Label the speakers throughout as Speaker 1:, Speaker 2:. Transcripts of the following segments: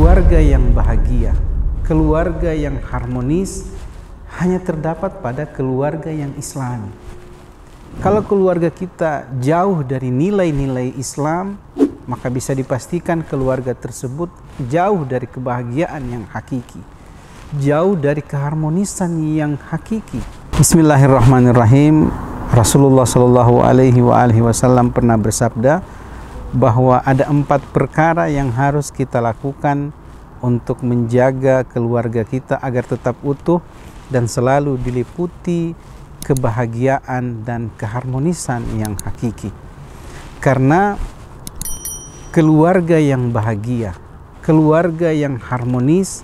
Speaker 1: Keluarga yang bahagia, keluarga yang harmonis hanya terdapat pada keluarga yang Islami. Kalau keluarga kita jauh dari nilai-nilai Islam, maka bisa dipastikan keluarga tersebut jauh dari kebahagiaan yang hakiki, jauh dari keharmonisan yang hakiki. Bismillahirrahmanirrahim. Rasulullah Shallallahu Alaihi Wasallam pernah bersabda bahwa ada 4 perkara yang harus kita lakukan untuk menjaga keluarga kita agar tetap utuh dan selalu diliputi kebahagiaan dan keharmonisan yang hakiki. Karena keluarga yang bahagia, keluarga yang harmonis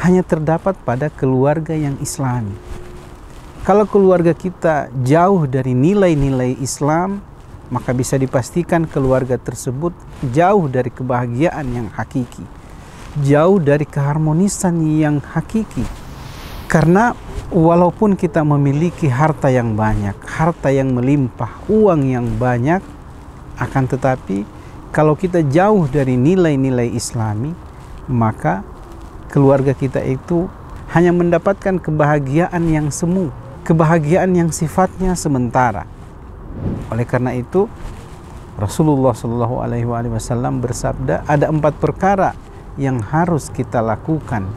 Speaker 1: hanya terdapat pada keluarga yang Islami. Kalau keluarga kita jauh dari nilai-nilai Islam, maka bisa dipastikan keluarga tersebut jauh dari kebahagiaan yang hakiki, jauh dari keharmonisan yang hakiki. Karena walaupun kita memiliki harta yang banyak, harta yang melimpah, uang yang banyak, akan tetapi kalau kita jauh dari nilai-nilai Islami, maka keluarga kita itu hanya mendapatkan kebahagiaan yang semu, kebahagiaan yang sifatnya sementara. Oleh karena itu Rasulullah Shallallahu Alaihi Wasallam bersabda, ada 4 perkara yang harus kita lakukan,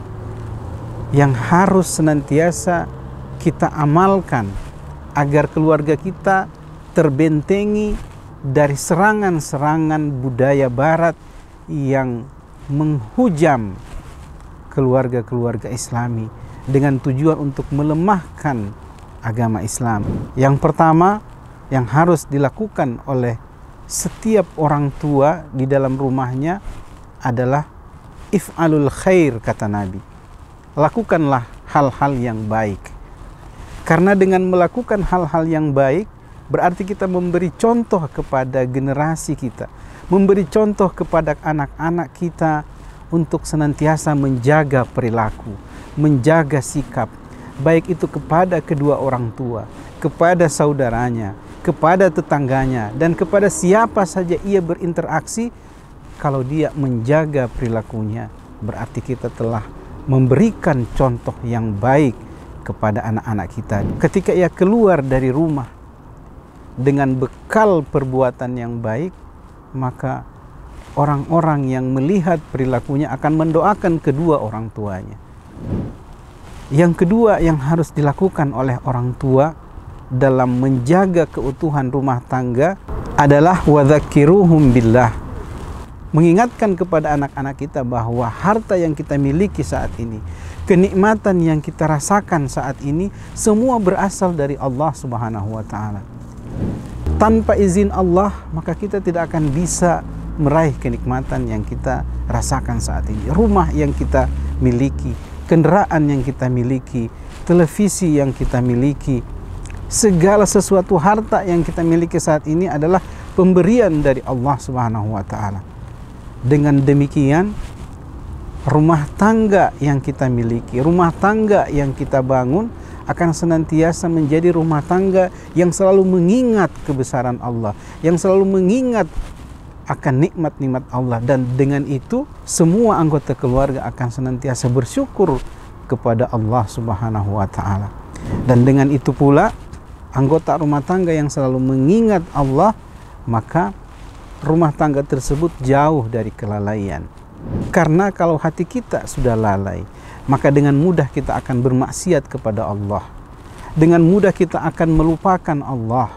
Speaker 1: yang harus senantiasa kita amalkan agar keluarga kita terbentengi dari serangan-serangan budaya barat yang menghujam keluarga-keluarga Islami dengan tujuan untuk melemahkan agama Islam. Yang pertama yang harus dilakukan oleh setiap orang tua di dalam rumahnya adalah if'alul khair, kata Nabi. Lakukanlah hal-hal yang baik. Karena dengan melakukan hal-hal yang baik berarti kita memberi contoh kepada generasi kita, memberi contoh kepada anak-anak kita untuk senantiasa menjaga perilaku, menjaga sikap, baik itu kepada kedua orang tua, kepada saudaranya, kepada tetangganya, dan kepada siapa saja ia berinteraksi. Kalau dia menjaga perilakunya, berarti kita telah memberikan contoh yang baik kepada anak-anak kita. Ketika ia keluar dari rumah dengan bekal perbuatan yang baik, maka orang-orang yang melihat perilakunya akan mendoakan kedua orang tuanya. Yang kedua yang harus dilakukan oleh orang tua dalam menjaga keutuhan rumah tangga adalah wadzakiruhum billah. Mengingatkan kepada anak-anak kita bahwa harta yang kita miliki saat ini, kenikmatan yang kita rasakan saat ini, semua berasal dari Allah Subhanahu wa Ta'ala. Tanpa izin Allah, maka kita tidak akan bisa meraih kenikmatan yang kita rasakan saat ini. Rumah yang kita miliki, kendaraan yang kita miliki, televisi yang kita miliki, segala sesuatu harta yang kita miliki saat ini adalah pemberian dari Allah Subhanahu wa Ta'ala. Dengan demikian, rumah tangga yang kita miliki, rumah tangga yang kita bangun akan senantiasa menjadi rumah tangga yang selalu mengingat kebesaran Allah, yang selalu mengingat akan nikmat-nikmat Allah, dan dengan itu semua anggota keluarga akan senantiasa bersyukur kepada Allah Subhanahu wa Ta'ala. Dan dengan itu pula anggota rumah tangga yang selalu mengingat Allah, maka rumah tangga tersebut jauh dari kelalaian. Karena kalau hati kita sudah lalai, maka dengan mudah kita akan bermaksiat kepada Allah. Dengan mudah kita akan melupakan Allah.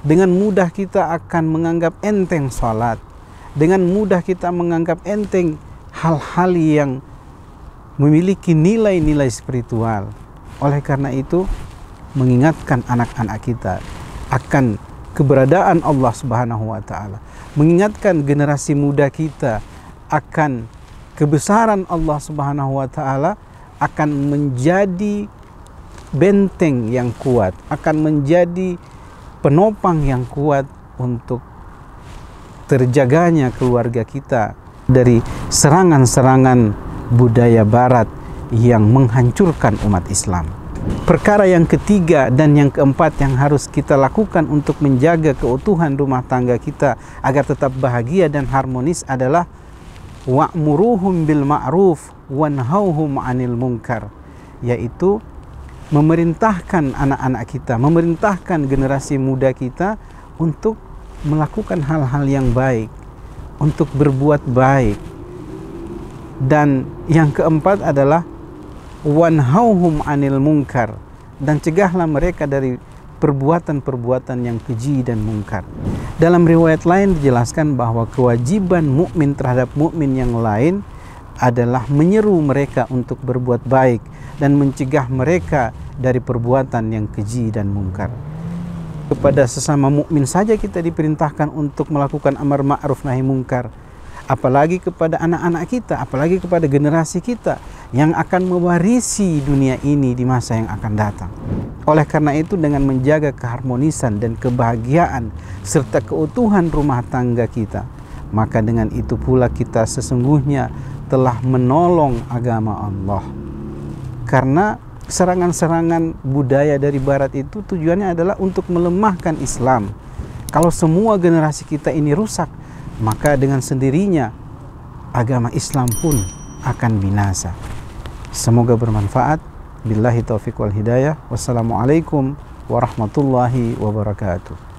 Speaker 1: Dengan mudah kita akan menganggap enteng salat. Dengan mudah kita menganggap enteng hal-hal yang memiliki nilai-nilai spiritual. Oleh karena itu, mengingatkan anak-anak kita akan keberadaan Allah Subhanahu wa Ta'ala, mengingatkan generasi muda kita akan kebesaran Allah Subhanahu wa Ta'ala, akan menjadi benteng yang kuat, akan menjadi penopang yang kuat untuk terjaganya keluarga kita dari serangan-serangan budaya barat yang menghancurkan umat Islam. Perkara yang ketiga dan yang keempat yang harus kita lakukan untuk menjaga keutuhan rumah tangga kita agar tetap bahagia dan harmonis adalah wa'muruhum bil ma'ruf wanhauhum 'anil munkar, yaitu memerintahkan anak-anak kita, memerintahkan generasi muda kita untuk melakukan hal-hal yang baik, untuk berbuat baik. Dan yang keempat adalah wanhauhum 'anil munkar, dan cegahlah mereka dari perbuatan-perbuatan yang keji dan mungkar. Dalam riwayat lain dijelaskan bahwa kewajiban mukmin terhadap mukmin yang lain adalah menyeru mereka untuk berbuat baik dan mencegah mereka dari perbuatan yang keji dan mungkar. Kepada sesama mukmin saja kita diperintahkan untuk melakukan amar ma'ruf nahi mungkar, apalagi kepada anak-anak kita, apalagi kepada generasi kita yang akan mewarisi dunia ini di masa yang akan datang. Oleh karena itu, dengan menjaga keharmonisan dan kebahagiaan serta keutuhan rumah tangga kita, maka dengan itu pula kita sesungguhnya telah menolong agama Allah. Karena serangan-serangan budaya dari barat itu tujuannya adalah untuk melemahkan Islam. Kalau semua generasi kita ini rusak, maka dengan sendirinya agama Islam pun akan binasa. Semoga bermanfaat. Billahi taufiq wal hidayah. Wassalamualaikum warahmatullahi wabarakatuh.